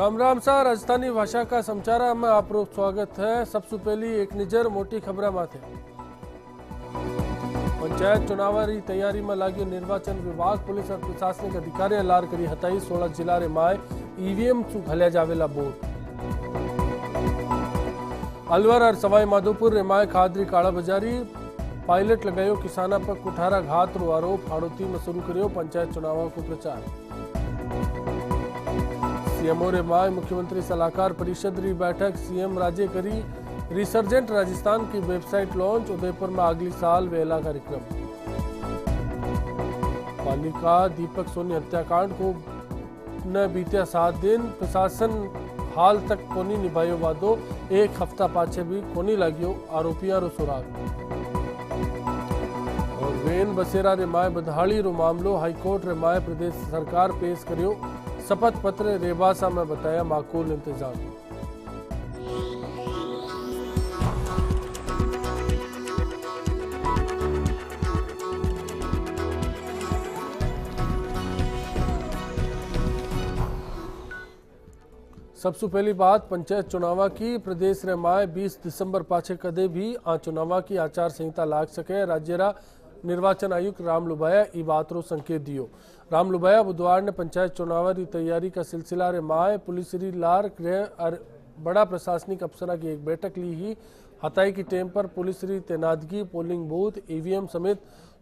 राम राम सा राजस्थानी भाषा का समाचार में आपरो स्वागत है। सबसे पहली एक नजर मोटी खबर माथे। पंचायत चुनाव की तैयारी में लाग्यो निर्वाचन विभाग, पुलिस और प्रशासनिक अधिकारी लार करी हताई। 16 जिला रे माय ईवीएम सु घल्या जावेला बोर्ड। अलवर और सवाई माधोपुर रे माय खादरी काला बाजारी पायलट लगायो। किसाना पर कुठारा घात रो आरोप, हाड़ोती में शुरू करियो पंचायत चुनाव को प्रचार। सीएमओ रे माय मुख्यमंत्री सलाहकार परिषद री बैठक, सीएम राजे करी रिसर्जेंट राजस्थान की वेबसाइट लॉन्च। उदयपुर में अगली साल वेला कार्यक्रम। पालिका दीपक सोनी हत्याकांड को न बीते 7 दिन, प्रशासन हाल तक कोनी निभायो वादो। एक हफ्ता पाछे भी कोनी लाग्यो आरोपियां रो सुराग। और वेन बसेरा रे माय बदहाली रो मामलो, हाईकोर्ट रे माय प्रदेश सरकार पेश करियो। शपथ पत्र रेबासा में बताया माकूल इंतजाम। सबसे पहली बात पंचायत चुनाव की। प्रदेश रे माय 20 दिसंबर पाछे कदे भी आ चुनाव की आचार संहिता लाग सके। राज्य निर्वाचन आयुक्त राम लुबाया ई बात रो संकेत दियो। राम लुबाया बुधवार ने पंचायत चुनाव की तैयारी का सिलसिला रे माय पुलिस री लार गृह और बड़ा प्रशासनिक अफसरा की एक बैठक ली ही। हताई की टेम पर पुलिस री तैनातगी, पोलिंग बूथ, ईवीएम समेत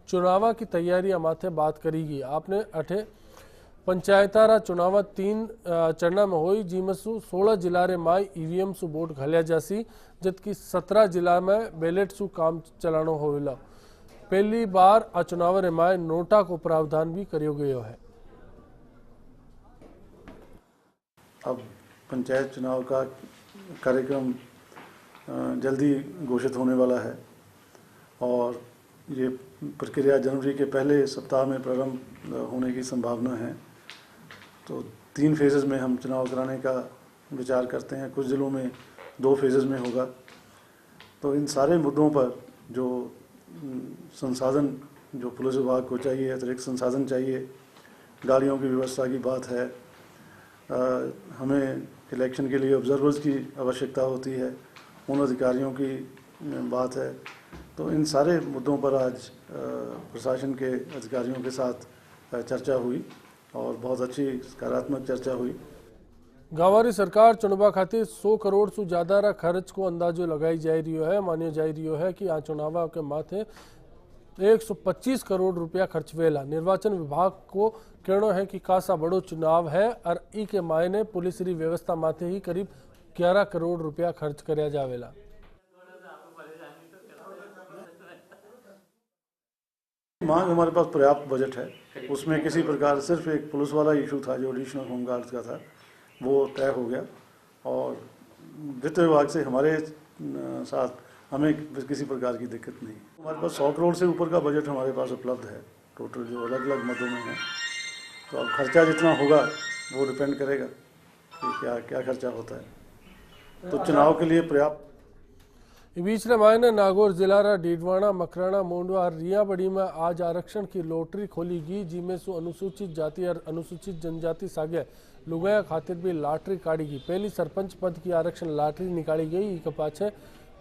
चुनाव की तैयारी माथे बात करेगी। आपने अठे पंचायतारा चुनाव 3 चरण में हुई, जिनमें 16 जिला रे माय ईवीएम सु वोट घल्या जासी, जबकि 17 जिला में बैलेट सु काम चलानो होवेला। पहली बार आ चुनाव रे माय नोटा को प्रावधान भी करियो गयो है। अब पंचायत चुनाव का कार्यक्रम जल्दी घोषित होने वाला है और ये प्रक्रिया जनवरी के पहले सप्ताह में प्रारंभ होने की संभावना है। तो 3 फेजेस में हम चुनाव कराने का विचार करते हैं। कुछ जिलों में 2 फेजेस में होगा। तो इन सारे मुद्दों पर जो संसाधन जो पुलिस विभाग को चाहिए, अतिरिक्त संसाधन चाहिए, गाड़ियों की व्यवस्था की बात है, हमें इलेक्शन के लिए ऑब्जर्वर्स की आवश्यकता होती है, उन अधिकारियों की बात है। तो इन सारे मुद्दों पर आज प्रशासन के अधिकारियों के साथ चर्चा हुई और बहुत अच्छी सकारात्मक चर्चा हुई। गांवारी सरकार चुनाव खातिर 100 करोड़ से ज्यादा रा खर्च को अंदाजो लगाई जा रही है। मानियो जा रही है कि आ चुनाव के माथे 125 करोड़ रुपया खर्च वेला। निर्वाचन विभाग को कहना है कि कासा बड़ो चुनाव है और ई के मायने पुलिस री व्यवस्था माथे ही करीब 11 करोड़ रुपया खर्च करया जावेला। मांग हमारे पास पर्याप्त बजट है, उसमें किसी प्रकार सिर्फ एक पुलिस वाला इशू था जो एडिशनल होमगार्ड्स का था, वो तय हो गया। और वित्त विभाग से हमारे साथ हमें किसी प्रकार की दिक्कत नहीं। हमारे पास 100 करोड़ से ऊपर का बजट हमारे पास उपलब्ध है, टोटल जो अलग अलग मदों में है। तो अब खर्चा जितना होगा वो डिपेंड करेगा कि क्या क्या खर्चा होता है। तो चुनाव के लिए पर्याप्त। बीच मायने नागौर जिला रा डीडवाना, मकराना, मोंडवा और रियाबड़ी में आज आरक्षण की लॉटरी खोली गई, जिसमें से अनुसूचित जाति और अनुसूचित जनजाति सागे लुगाया खातिर भी लॉटरी काढ़ी गई। पहली सरपंच पद की आरक्षण लॉटरी निकाली गई। इसके पाछे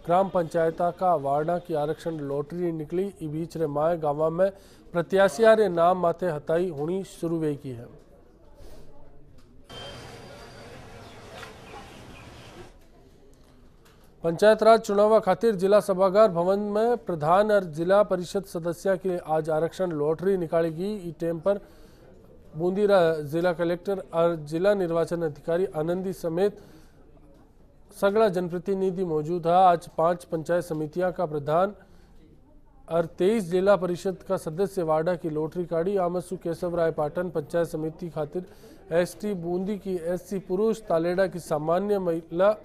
ग्राम पंचायत का वार्डा की आरक्षण लॉटरी निकली। इस बीच रे माय गांव में प्रत्याशिया रे नाम माथे हताई होनी शुरू हुई की है। पंचायत राज चुनाव खातिर जिला सभागार भवन में प्रधान और जिला परिषद सदस्य के आज आरक्षण लॉटरी निकाली गई। इस टाइम पर बूंदी जिला कलेक्टर और जिला निर्वाचन अधिकारी आनंदी समेत सगड़ा जनप्रतिनिधि मौजूद है। आज 5 पंचायत समितियां का प्रधान और 23 जिला परिषद का सदस्य वार्डा की लॉटरी काढ़ी। आमसू केशव राय पाटन पंचायत समिति खातिर एसटी, बूंदी की एससी पुरुष, तालेड़ा की सामान्य महिला,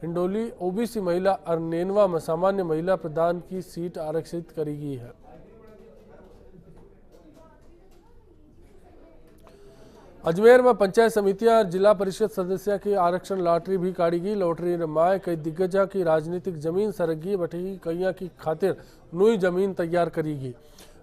हिंडोली ओबीसी महिला और नेनवा में सामान्य महिला प्रधान की सीट आरक्षित करी गई है। अजमेर में पंचायत समितियां और जिला परिषद सदस्य की आरक्षण लॉटरी भी काढ़ी गई। लॉटरी ने माय कई दिग्गजा की राजनीतिक जमीन सरगी बटी कईया की खातिर नई जमीन तैयार करी गई।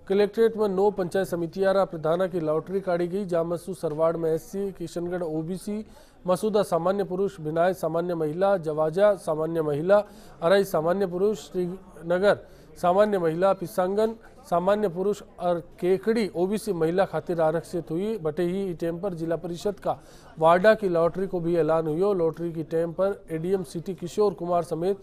कलेक्ट्रेट में 9 पंचायत समितियां प्रधाना की लॉटरी काढ़ी गई। जामसू सरवाड़ में एससी, किशनगढ़ ओबीसी, मसूदा सामान्य पुरुष, बिनाय सामान्य महिला, जवाजा सामान्य महिला, अरई सामान्य पुरुष, श्रीनगर सामान्य महिला, पिसांगन सामान्य पुरुष और केकड़ी ओबीसी महिला खातिर आरक्षित हुई। बटेही टेम पर जिला परिषद का वार्डा की लॉटरी को भी ऐलान हुई। लॉटरी की टेम पर एडीएम सिटी किशोर कुमार समेत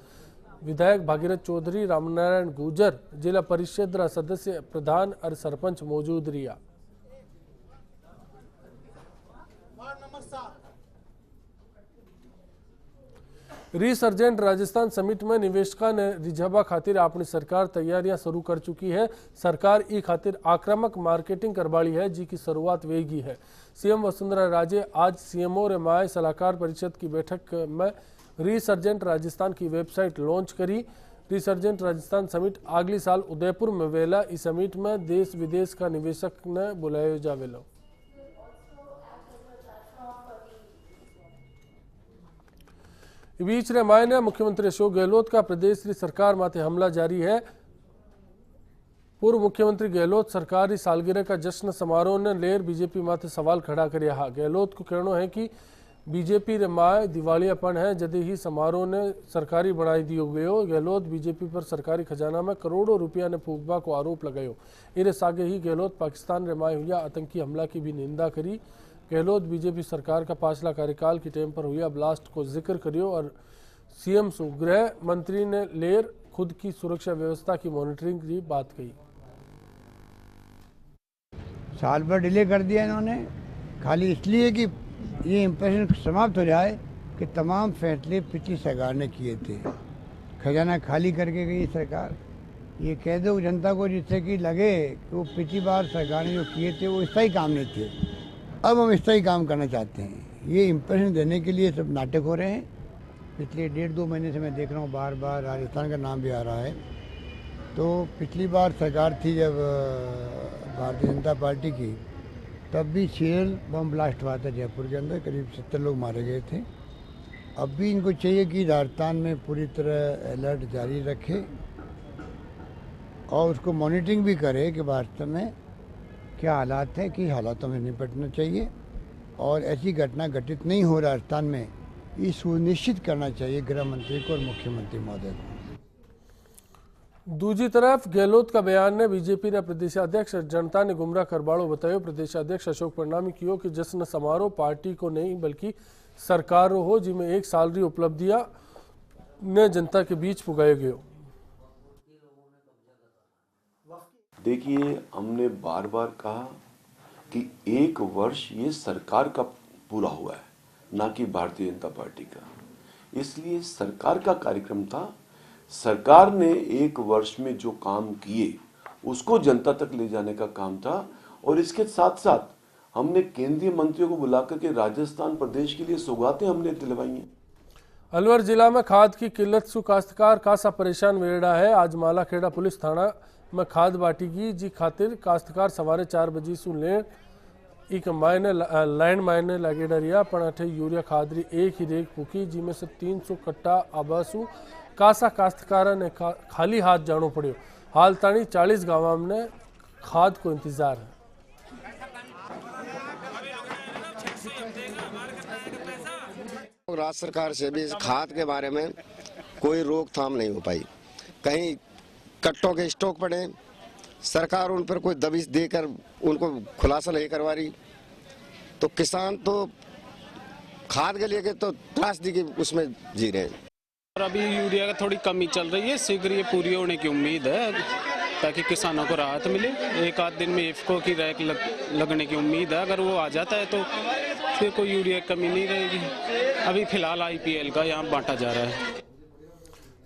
विधायक भागीरथ चौधरी, रामनारायण गुर्जर, जिला परिषद सदस्य, प्रधान और सरपंच मौजूद रिया। रिसर्जेंट राजस्थान समिट में निवेशकों ने रिझाबा खातिर अपनी सरकार तैयारियां शुरू कर चुकी है। सरकार ई खातिर आक्रामक मार्केटिंग करवाड़ी है, जी की शुरुआत वेगी है। सीएम वसुंधरा राजे आज सीएमओ रेमाय सलाहकार परिषद की बैठक में रिसर्जेंट राजस्थान की वेबसाइट लॉन्च करी। रिसर्जेंट राजस्थान समिट अगली साल उदयपुर में वेला। इस समिट में देश विदेश का निवेशक ने बुलाया जावेलो। बीच रेमाय ने मुख्यमंत्री अशोक गहलोत का प्रदेश की सरकार माथे हमला जारी है। पूर्व मुख्यमंत्री गहलोत सरकारी सालगिरह का जश्न समारोह ने लेर बीजेपी माथे सवाल खड़ा कर। गहलोत को कहना है कि बीजेपी रेमाय दिवालियापन है, जदे ही समारोह ने सरकारी बनाई दियो गयो। गहलोत बीजेपी पर सरकारी खजाना में करोड़ों रुपया ने फूकबा को आरोप लगायो। इरे सागे ही गहलोत पाकिस्तान रेमाय हुआ आतंकी हमला की भी निंदा करी। गहलोत बीजेपी सरकार का पाछला कार्यकाल की टेम पर हुआ ब्लास्ट को जिक्र करियो और सीएम सु गृह मंत्री ने लेर खुद की सुरक्षा व्यवस्था की मॉनिटरिंग की बात कही। साल भर डिले कर दिया इन्होंने, खाली इसलिए कि ये इम्प्रेशन समाप्त हो जाए कि तमाम फैसले पिछली सरकार ने किए थे। खजाना खाली करके गई सरकार। ये कह दो जनता को जिससे कि लगे कि वो पिछली बार सरकार ने जो किए थे वो स्थायी काम नहीं थे, अब हम स्थायी काम करना चाहते हैं। ये इम्प्रेशन देने के लिए सब नाटक हो रहे हैं। पिछले 1.5-2 महीने से मैं देख रहा हूँ बार बार राजस्थान का नाम भी आ रहा है। तो पिछली बार सरकार थी जब भारतीय जनता पार्टी की, तब भी सीरियल बम ब्लास्ट हुआ था जयपुर के अंदर, करीब 70 लोग मारे गए थे। अब भी इनको चाहिए कि राजस्थान में पूरी तरह अलर्ट जारी रखे और उसको मॉनिटरिंग भी करे कि वास्तव में क्या हालात हैं, कि हालातों में निपटना चाहिए और ऐसी घटना घटित नहीं हो राजस्थान में, ये सुनिश्चित करना चाहिए गृह मंत्री को और मुख्यमंत्री महोदय को। दूसरी तरफ गहलोत का बयान ने बीजेपी ने प्रदेशाध्यक्ष जनता ने गुमराह करवाड़ो बतायो। प्रदेशाध्यक्ष अशोक परनामी कियो कि जश्न समारोह पार्टी को नहीं बल्कि सरकार हो, जिसमें 1 साल री उपलब्धियां ने जनता के बीच पुगाए गयो। देखिए, हमने बार बार कहा कि 1 वर्ष ये सरकार का पूरा हुआ है, ना कि भारतीय जनता पार्टी का। इसलिए सरकार का कार्यक्रम था। सरकार ने 1 वर्ष में जो काम किए उसको जनता तक ले जाने का काम था और इसके साथ साथ हमने केंद्रीय मंत्रियों को बुलाकर के राजस्थान प्रदेश के लिए सौगातें हमने दिलवाई हैं। अलवर जिला में खाद की किल्लत से काश्तकार कासा परेशान वेड़ा है। आज मालाखेड़ा पुलिस थाना में खाद बाटी की जी खातिर काश्तकार सवारे 4 बजे सु ले एक मायने लाइन मायने लगे डरिया पण अठे यूरिया खादरी एक ही रेख फूकी, जिसमें से 300 कट्टा आबासु कासा काश्तकार ने खाली हाथ जानो पड़ियो। हाल ताणी 40 गांव में खाद को इंतजार है। राज्य सरकार से भी इस खाद के बारे में कोई रोकथाम नहीं हो पाई। कहीं कट्टों के स्टॉक पड़े, सरकार उन पर कोई दबिश देकर उनको खुलासा नहीं करवा रही, तो किसान तो खाद के लिए तो त्रासदी के उसमें जी रहे हैं। और अभी यूरिया का थोड़ी कमी चल रही है, शीघ्र ये पूरी होने की उम्मीद है ताकि किसानों को राहत मिले। 1-8 दिन में इफ्को की रैक लगने की उम्मीद है। अगर वो आ जाता है तो फिर कोई यूरिया की कमी नहीं रहेगी। अभी फिलहाल IPL का यहाँ बांटा जा रहा है।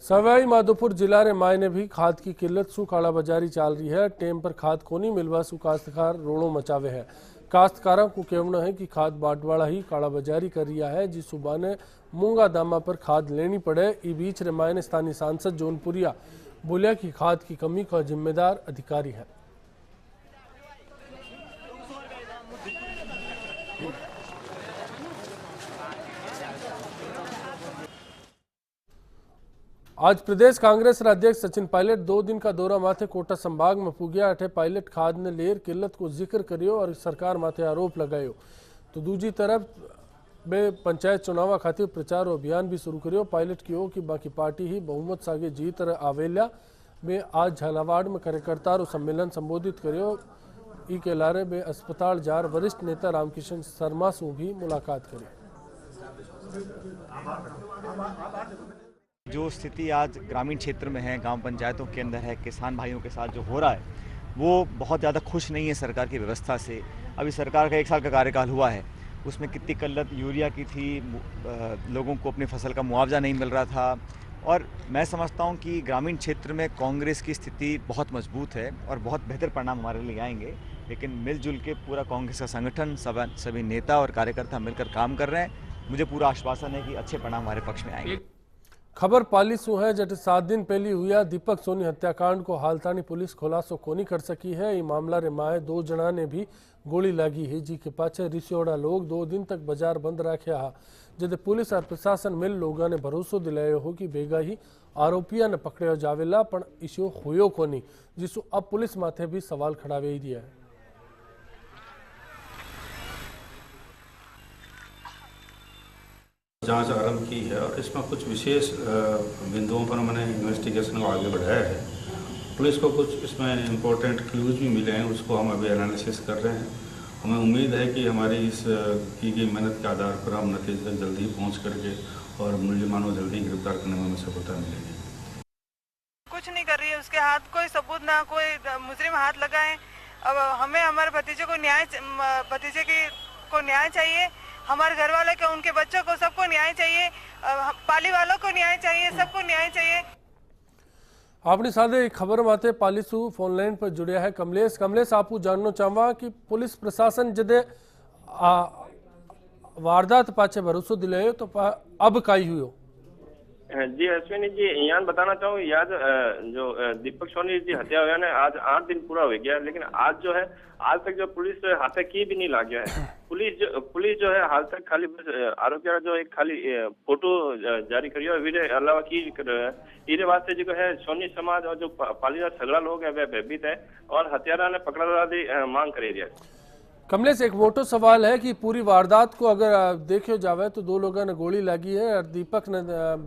सवाई माधोपुर जिला रे मायने भी खाद की किल्लत सु कालाबाजारी चल रही है। टेम पर खाद को नहीं मिलवा सु काश्तकार रोड़ों मचावे है। काश्तकारों को कहना है कि खाद बांटवाड़ा ही कालाबाजारी कर रहा है, जिस सुबह ने मूंगा दामा पर खाद लेनी पड़े। इस बीच रेमाय ने स्थानीय सांसद जौनपुरिया बोलिया कि खाद की कमी का जिम्मेदार अधिकारी है। आज प्रदेश कांग्रेस अध्यक्ष सचिन पायलट 2 दिन का दौरा माथे कोटा संभाग में पुगिया। अठे पायलट खाद ने लेर किल्लत को जिक्र करियो और सरकार माथे आरोप लगायो। तो दूसरी तरफ बे पंचायत चुनाव खातिर प्रचार अभियान भी शुरू करियो। पायलट कियो कि बाकी पार्टी ही बहुमत सागे जीत आवेल्या। बे आज झालावाड़ में कार्यकर्ता सम्मेलन संबोधित करियो। ई के लारे बे अस्पताल जार वरिष्ठ नेता रामकिशन शर्मा से भी मुलाकात करी। जो स्थिति आज ग्रामीण क्षेत्र में है, गांव पंचायतों के अंदर है, किसान भाइयों के साथ जो हो रहा है, वो बहुत ज़्यादा खुश नहीं है सरकार की व्यवस्था से। अभी सरकार का 1 साल का कार्यकाल हुआ है, उसमें कितनी किल्लत यूरिया की थी, लोगों को अपनी फसल का मुआवजा नहीं मिल रहा था। और मैं समझता हूं कि ग्रामीण क्षेत्र में कांग्रेस की स्थिति बहुत मजबूत है और बहुत बेहतर परिणाम हमारे लिए आएंगे। लेकिन मिलजुल के पूरा कांग्रेस का संगठन, सभी नेता और कार्यकर्ता मिलकर काम कर रहे हैं। मुझे पूरा आश्वासन है कि अच्छे परिणाम हमारे पक्ष में आएंगे। खबर पालिसू है जट 7 दिन पहले हुआ दीपक सोनी हत्याकांड को हालतानी पुलिस खुलासो कोनी कर सकी है। ये मामला रे माए 2 जना ने भी गोली लगी है, जी के पाछे रिसियोड़ा लोग 2 दिन तक बाजार बंद रखा है। जदे पुलिस और प्रशासन मिल लोगों ने भरोसो दिलायो हो कि बेगा ही आरोपिया ने पकड़ो जावेला, पण इशो हुयो कोनी, जिसो अब पुलिस माथे भी सवाल खड़ावे ही दिया है। जांच आरंभ की है और इसमें कुछ विशेष बिंदुओं पर मैंने इन्वेस्टिगेशन को आगे बढ़ाया है। पुलिस को कुछ इसमें इम्पोर्टेंट क्लूज भी मिले हैं, उसको हम अभी एनालिसिस कर रहे हैं। हमें उम्मीद है कि हमारी इस की गई मेहनत के आधार पर हम नतीजे तक जल्दी पहुंच करके और मुलजिमान को जल्दी गिरफ्तार करने में हमें सफलता मिलेगी। कुछ नहीं कर रही है, उसके हाथ कोई सबूत ना, कोई मुजरिम हाथ लगाए। अब हमें हमारे भतीजे को न्याय चाहिए, हमारे घर वाले को, उनके बच्चों को, सबको न्याय चाहिए, पाली वालों को न्याय चाहिए, सबको न्याय चाहिए। अपनी साथे एक खबर माते पालिसू फोन लाइन पर जुड़िया है कमलेश आपू जानना चाहवा कि पुलिस प्रशासन जदे वारदात पाछे भरोसो दिलायो तो अब काई हुयो? जी अश्विनी जी, यहाँ बताना चाहूँ, याद जो दीपक सोनी जी हत्या हुआ है आज 8 दिन पूरा हो गया, लेकिन आज जो है आज तक जो पुलिस हाथ की भी नहीं लग गया है। पुलिस जो है हाल तक खाली आरोपियों जो एक खाली फोटो जारी करियो, वीरे अलावा की इरे वास्ते जो है सोनी समाज और जो पालीदार सगड़ा लोग है वह भयभीत है और हत्यारा ने पकड़ा दी मांग करे रही है। कमलेश, एक मोटो सवाल है कि पूरी वारदात को अगर देखो जावे तो 2 लोगों ने गोली लगी है और दीपक ने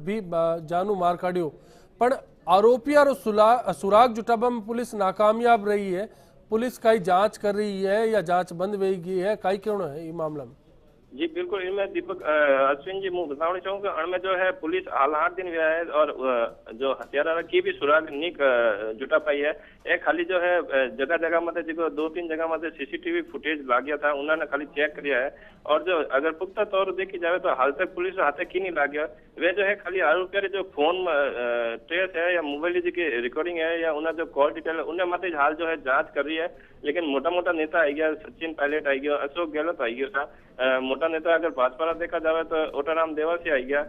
भी जानू मार काढ़ियो, पर आरोपिया रो सुराग जुटाबा में पुलिस नाकामयाब रही है। पुलिस काई जांच कर रही है या जांच बंद हो गई है, काई क्यों है ये मामला में? जी बिल्कुल, इनमें दीपक अश्विन जी मुझे बताना चाहूँगा, इनमें जो है पुलिस हाल 8 दिन हुआ है और जो हत्यारा की भी सुराग नहीं जुटा पाई है। एक खाली जो है जगह जगह मतलब जो 2-3 जगह मतलब सीसीटीवी फुटेज ला गया था, उन्होंने खाली चेक किया है। और जो अगर पुख्ता तौर देखी जाए तो हाल तक पुलिस हाथ की नहीं ला गया। वे जो है खाली आरोपी जो फोन ट्रेस है या मोबाइल की रिकॉर्डिंग है या उन्हें जो कॉल डिटेल है उन्हें मत हाल जो है जांच कर रही है। लेकिन मोटा मोटा नेता आई गया, सचिन पायलट आई गया, अशोक गहलोत आई गया था। मोटा नेता अगर भाजपा देखा जाए तो ओटाराम देवासी आई गया,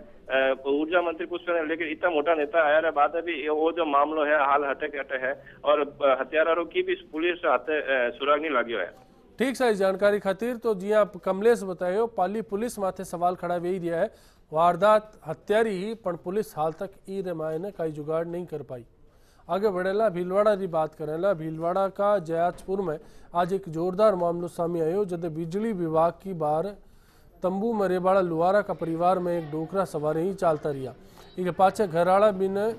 ऊर्जा मंत्री कुछ, लेकिन इतना मोटा नेता आया रहा बाद भी वो जो मामलो है हाल हटे है और हत्यारों की भी पुलिस हाथ सुराग नहीं लगी है। ठीक है, जानकारी खातिर तो जी आप कमलेश बतायो, पाली पुलिस माथे सवाल खड़ा वे दिया है। वारदात हत्यारी ही पण पुलिस हाल तक ई रेमाए ने कई जुगाड़ नहीं कर पाई। आगे बढ़ेला भीलवाड़ा की बात करेला। भीलवाड़ा का जयाजपुर में आज एक जोरदार मामलो सामने आयो, जब बिजली विभाग की बार तंबू में रेबाड़ा लुआरा का परिवार में एक डोकरा सवार ही चालता रिया। इके पाछे घराड़ा भी ने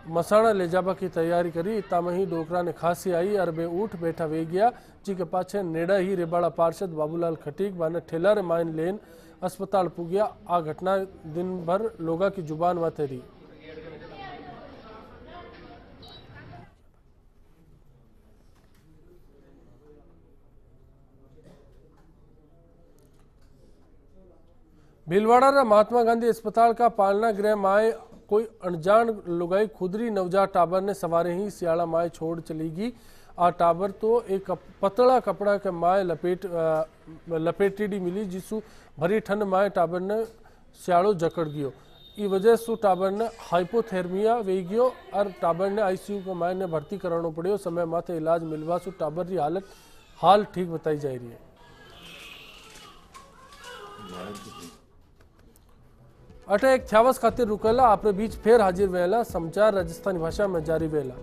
मसाणा ले जाबा की तैयारी करी, इतना में ही डोकरा ने खांसी आई और बे उठ बैठा वे गया, जी के पाछे नेड़ा ही रेबाड़ा पार्षद बाबूलाल खटीक बाने ठेला रे माइन लेन अस्पताल पुग्या। आ घटना दिन भर लोगा की जुबान माथे रही। भीलवाड़ा रा महात्मा गांधी अस्पताल का पालना गृह माए कोई अनजान लुगाई खुदरी नवजात टाबर ने सवारे ही सियाला माए छोड़ चलीगी। आ टाबर तो एक पतला कपड़ा के माए लपेटी मिली, जिसु भरी ठंड माए टाबर ने सियाड़ो जकड़ गयो। ई वजह से टाबर ने हाइपोथेर्मिया वे गयो और टाबर ने आईसीयू के माए ने भर्ती कराना पड़ियो। समय माथे इलाज मिलवा सु टाबर की हालत हाल ठीक बताई जा रही है। अटे एक छावस खातिर रुकेला, आपरे बीच फेर हाजिर वेला। समाचार राजस्थानी भाषा में जारी वेला।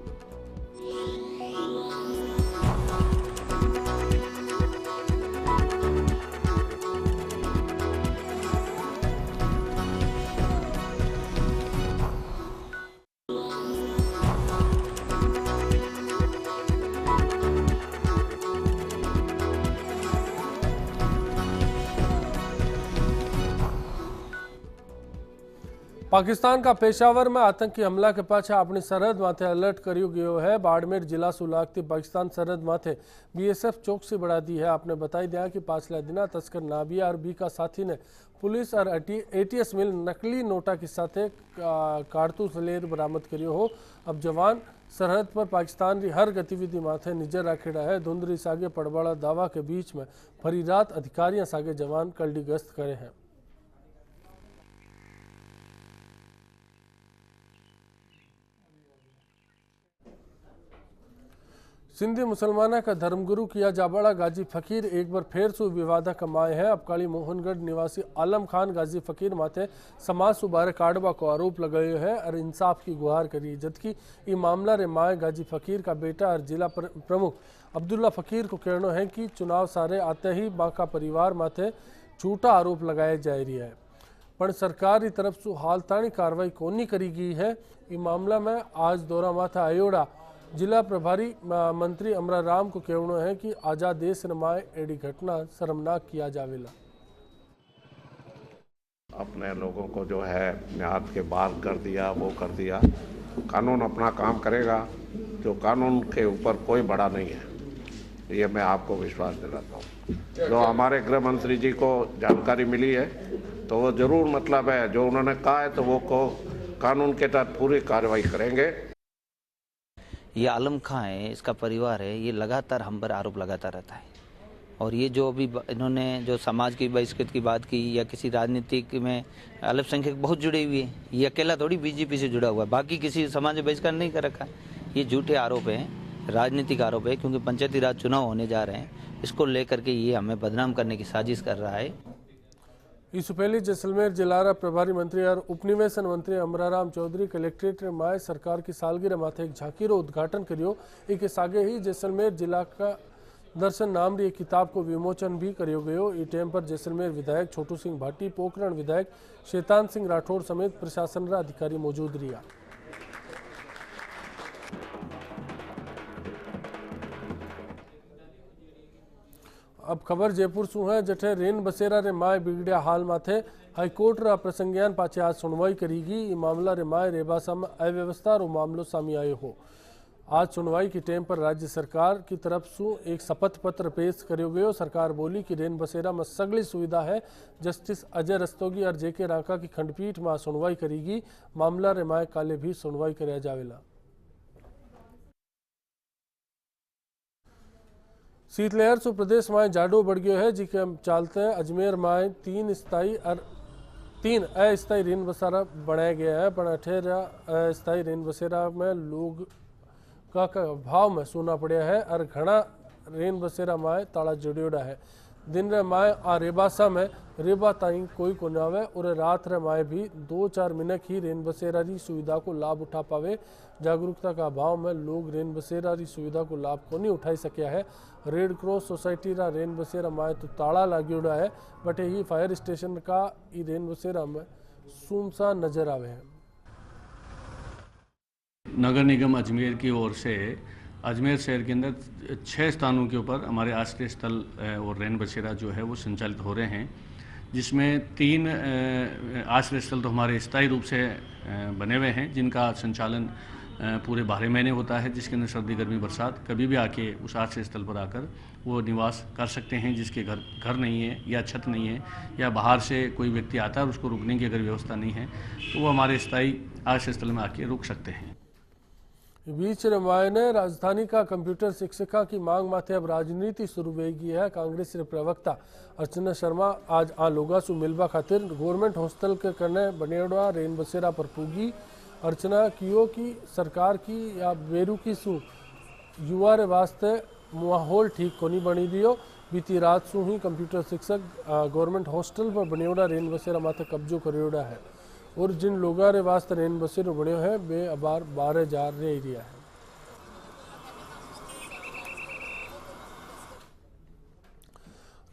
पाकिस्तान का पेशावर में आतंकी हमला के पाछे अपनी सरहद माथे अलर्ट कर्यो गयो है। बाड़मेर जिला सु लागती पाकिस्तान सरहद माथे बीएसएफ चौकसी बढ़ा दी है। आपने बताई दिया कि पाछला दिना तस्कर नाबिया और बीका साथी ने पुलिस और एटीएस मिल नकली नोटा के साथ कारतूस लेर बरामद करियो हो। अब जवान सरहद पर पाकिस्तान की हर गतिविधि माथे नजर राखेड़ा है। धुंधरी सागे पड़वाड़ा दावा के बीच में फरी रात अधिकारियों सागे जवान कलडी गश्त करे हैं। सिंधी मुसलमाना का धर्मगुरु किया जाबड़ा गाजी फकीर एक बार फिर सु विवादा कमाए हैं। अबकाली मोहनगढ़ निवासी आलम खान गाजी फकीर माथे समाज सुबारे काटवा को आरोप लगायो है और इंसाफ की गुहार करी, जबकि ये मामला रे माए गाजी फकीर का बेटा और जिला प्रमुख अब्दुल्ला फकीर को कहना है कि चुनाव सारे आते ही बांका परिवार माथे झूठा आरोप लगाए जा रही है, पर सरकार की तरफ से हाल ताणी कार्रवाई कोनी करी गई है। इस मामला में आज दौरा माथा अयोड़ा जिला प्रभारी मंत्री अमरा राम को कहना है कि आजाद देश नमाए एडी घटना शर्मनाक किया जावेला। अपने लोगों को जो है न्याय के बाहर कर दिया, वो कर दिया। कानून अपना काम करेगा, जो कानून के ऊपर कोई बड़ा नहीं है, ये मैं आपको विश्वास दिलाता हूँ। जो हमारे गृह मंत्री जी को जानकारी मिली है तो वो जरूर मतलब है जो उन्होंने कहा है तो वो को कानून के तहत पूरी कार्रवाई करेंगे। ये आलम खां है, इसका परिवार है, ये लगातार हम पर आरोप लगाता रहता है। और ये जो अभी इन्होंने जो समाज की बहिष्कृत की बात की या किसी राजनीतिक में अल्पसंख्यक बहुत जुड़े हुए हैं, ये अकेला थोड़ी बीजेपी से जुड़ा हुआ है, बाकी किसी समाज में बहिष्कार नहीं कर रखा। ये झूठे आरोप हैं, राजनीतिक आरोप है, क्योंकि पंचायती राज चुनाव होने जा रहे हैं। इसको लेकर के ये हमें बदनाम करने की साजिश कर रहा है। इससे पहले जैसलमेर जिला प्रभारी मंत्री और उपनिवेशन मंत्री अमराराम चौधरी कलेक्ट्रेट में माए सरकार की सालगिरह माथे एक झांकी रो उद्घाटन करियो। एक आगे ही जैसलमेर जिला का दर्शन नाम री किताब को विमोचन भी करियो गयो। इस टाइम पर जैसलमेर विधायक छोटू सिंह भाटी, पोखरण विधायक शैतान सिंह राठौड़ समेत प्रशासन रा अधिकारी मौजूद रहा। अब खबर जयपुर सु है, जठे रेन बसेरा रे माए बिगड़िया हाल माथे हाईकोर्ट रा प्रसंज्ञान पाछे आज सुनवाई करेगी। ये मामला रे माए रेबासा में अव्यवस्था रो मामलो सामने आयो हो। आज सुनवाई के टाइम पर राज्य सरकार की तरफ से एक शपथ पत्र पेश करियो गयो। सरकार बोली कि रेन बसेरा में सगली सुविधा है। जस्टिस अजय रस्तोगी और जेके रांका की खंडपीठ में सुनवाई करेगी। मामला रे माए काले भी सुनवाई कराया जावेला। शीतलहर से प्रदेश में जाडो बढ़ गयो है, जिके चलते अजमेर में 3 अस्थायी रेन बसेरा बनाया गया है, पर 18 अस्थायी रेन बसेरा में लोग का भाव में सोना पड़ा है और घना रेन बसेरा में ताला जुड़ियोड़ा है। दिन रे माए आ रेबासा में रेबा ताई कोई को न आवे और रात रे माए भी 2-4 मिनट ही रेन बसेरा की सुविधा को लाभ उठा पावे। जागरूकता का अभाव में लोग रेन बसेरा की सुविधा को लाभ को नहीं उठाई सकिया है। रेड क्रॉस सोसाइटी रा रेन बसेरा माए तो ताला लागोड़ा है, बट ही फायर स्टेशन का ई रेन बसेरा में सुनसान नजर आवे है। नगर निगम अजमेर की ओर से अजमेर शहर के अंदर 6 स्थानों के ऊपर हमारे आश्रय स्थल और रेन बसेरा जो है वो संचालित हो रहे हैं, जिसमें 3 आश्रय स्थल तो हमारे स्थायी रूप से बने हुए हैं, जिनका संचालन पूरे 12 महीने होता है, जिसके अंदर सर्दी गर्मी बरसात कभी भी आके उस आश्रय स्थल पर आकर वो निवास कर सकते हैं। जिसके घर नहीं है या छत नहीं है या बाहर से कोई व्यक्ति आता है, उसको रुकने की अगर व्यवस्था नहीं है तो वो हमारे स्थायी आश्रय स्थल में आके रुक सकते हैं। बीच रमाय ने राजधानी का कंप्यूटर शिक्षिका की मांग माथे अब राजनीति शुरू हो गई है। कांग्रेस के प्रवक्ता अर्चना शर्मा आज आ लोगा सु मिलवा खातिर गवर्नमेंट हॉस्टल के करने बनेड़ा रेन बसेरा पर पूगी। अर्चना कियो की सरकार की या बेरू की सु युवा रे वास्ते माहौल ठीक को नहीं बनी दियो। बीती रात सु ही कंप्यूटर शिक्षक गवर्नमेंट हॉस्टल पर बनेड़ा रेन बसेरा माथे कब्जो करेड़ा है और जिन लोगों रे वास्ते रेन बसेरो बनो है बे अबार 12 जार रे एरिया है।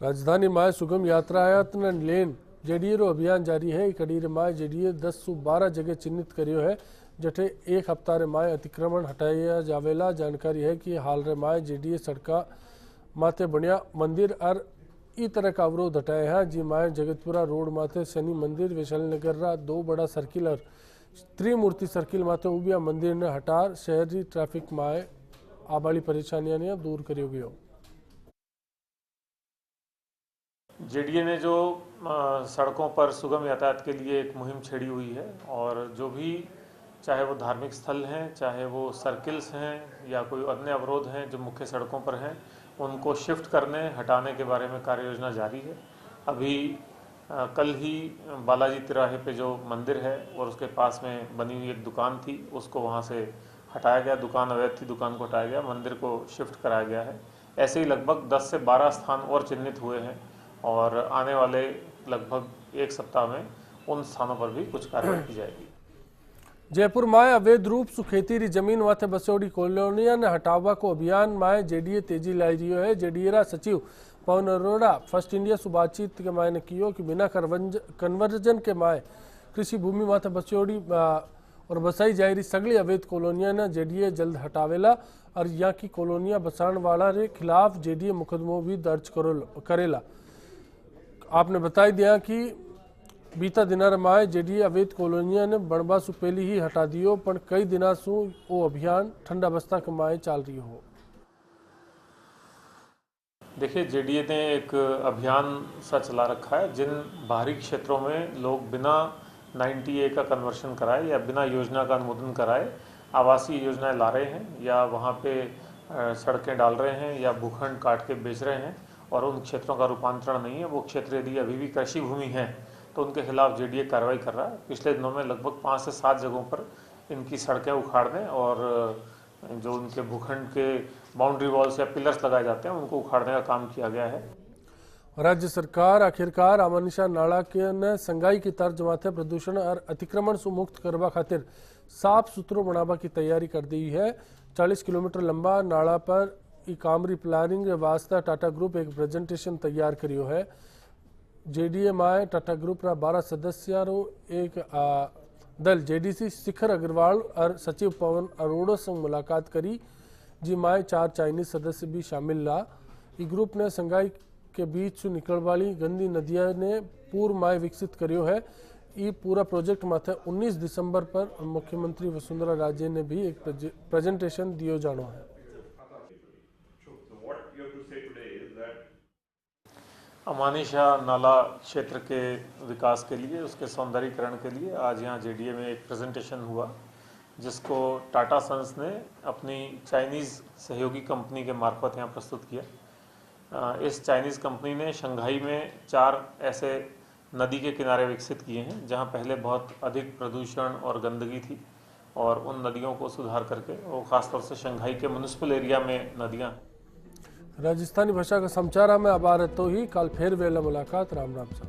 राजधानी माए सुगम यातायात न लेन जेडीए रो अभियान जारी है। कड़ी रे माए जेडीए 10 से 12 जगह चिन्हित करियो है, जठे एक हफ्ता रे माए अतिक्रमण हटाया जावेला। जानकारी है कि हाल रे माए जेडीए सड़का माथे बनिया मंदिर और ई तरह का अवरोध हटाए हैं जी माए जगतपुरा रोड माथे शनि मंदिर वैशाली नगर रा 2 बड़ा सर्किल और त्रिमूर्ति सर्किल माथे उबिया मंदिर ने हटार शहरी ट्रैफिक माए आबाड़ी परेशानियां ने दूर करियो गयो। जेडीए ने जो सड़कों पर सुगम यातायात के लिए एक मुहिम छेड़ी हुई है और जो भी चाहे वो धार्मिक स्थल हैं, चाहे वो सर्किल्स हैं या कोई अन्य अवरोध हैं जो मुख्य सड़कों पर हैं, उनको शिफ्ट करने हटाने के बारे में कार्य योजना जारी है। अभी कल ही बालाजी तिराहे पे जो मंदिर है और उसके पास में बनी हुई एक दुकान थी उसको वहाँ से हटाया गया, दुकान अवैध थी, दुकान को हटाया गया, मंदिर को शिफ्ट कराया गया है। ऐसे ही लगभग 10 से 12 स्थान और चिन्हित हुए हैं और आने वाले लगभग 1 सप्ताह में उन स्थानों पर भी कुछ कार्रवाई की जाएगी। जयपुर माए अवैध रूप सु खेती री जमीन माथे बसोड़ी कॉलोनिया ने हटावा को अभियान माए जेडीए तेजी लाई रियो है। जेडीए रा सचिव पवन अरोड़ा फर्स्ट इंडिया सु बातचीत के मायने कियो कि बिना कन्वर्जन के माए कृषि भूमि माथे बसोड़ी और बसाई जाई रही सगली अवैध कॉलोनिया ने जेडीए जल्द हटावेला और यहाँ की कॉलोनिया बसाण वाला रे खिलाफ जेडीए मुकदमो भी दर्ज करेला। आपने बताई दिया कि बीता दिनार माए जेडीए अवैध कॉलोनिया ने बणबा सु पहली ही हटा दियो पर कई दिना सु वो अभियान ठंडा बस्ता के माए चाल रही हो। देखिए, जेडीए ने एक अभियान सा चला रखा है जिन बाहरी क्षेत्रों में लोग बिना 90A का कन्वर्शन कराए या बिना योजना का अनुमोदन कराए आवासीय योजनाएं ला रहे हैं या वहाँ पे सड़कें डाल रहे हैं या भूखंड काट के बेच रहे हैं और उन क्षेत्रों का रूपांतरण नहीं है, वो क्षेत्र यदि अभी भी कृषि भूमि है तो उनके खिलाफ जेडीए कार्रवाई कर रहा है। पिछले दिनों में लगभग 5 से 7 जगहों पर इनकी सड़कें उखाड़ने और जो उनके भूखंड के बाउंड्री वॉल्स या पिलर्स लगाए जाते हैं उनको उखाड़ने का काम किया गया है। राज्य सरकार आखिरकार आमानिशा नाला के न संगाई की तर्ज माथे प्रदूषण और अतिक्रमण से मुक्त करवा खातिर साफ सुथरो बनावा की तैयारी कर दी है। 40 किलोमीटर लंबा नाला पर ई कामरी प्लानिंग वास्ते टाटा ग्रुप एक प्रेजेंटेशन तैयार करियो है। जेडीए माए टाटा ग्रुप रा 12 सदस्यों एक दल जेडीसी शिखर अग्रवाल और सचिव पवन अरोड़ा से मुलाकात करी जी माए 4 चाइनीज सदस्य भी शामिल ला। ई ग्रुप ने संगाई के बीच से निकल वाली गंदी नदिया ने पूर्व माए विकसित करियो है। ये पूरा प्रोजेक्ट माथे 19 दिसंबर पर मुख्यमंत्री वसुंधरा राजे ने भी एक प्रेजेंटेशन दियो जानो है। अमानिशा नाला क्षेत्र के विकास के लिए, उसके सौंदर्यीकरण के लिए आज यहाँ जेडीए में एक प्रेजेंटेशन हुआ जिसको टाटा सन्स ने अपनी चाइनीज़ सहयोगी कंपनी के मार्फत यहाँ प्रस्तुत किया। इस चाइनीज़ कंपनी ने शंघाई में 4 ऐसे नदी के किनारे विकसित किए हैं जहाँ पहले बहुत अधिक प्रदूषण और गंदगी थी और उन नदियों को सुधार करके वो खासतौर से शंघाई के म्युनिसिपल एरिया में नदियाँ हैं। राजस्थानी भाषा का समाचार में अब आ रहे तो ही कल फिर वेला मुलाकात। राम राम सर।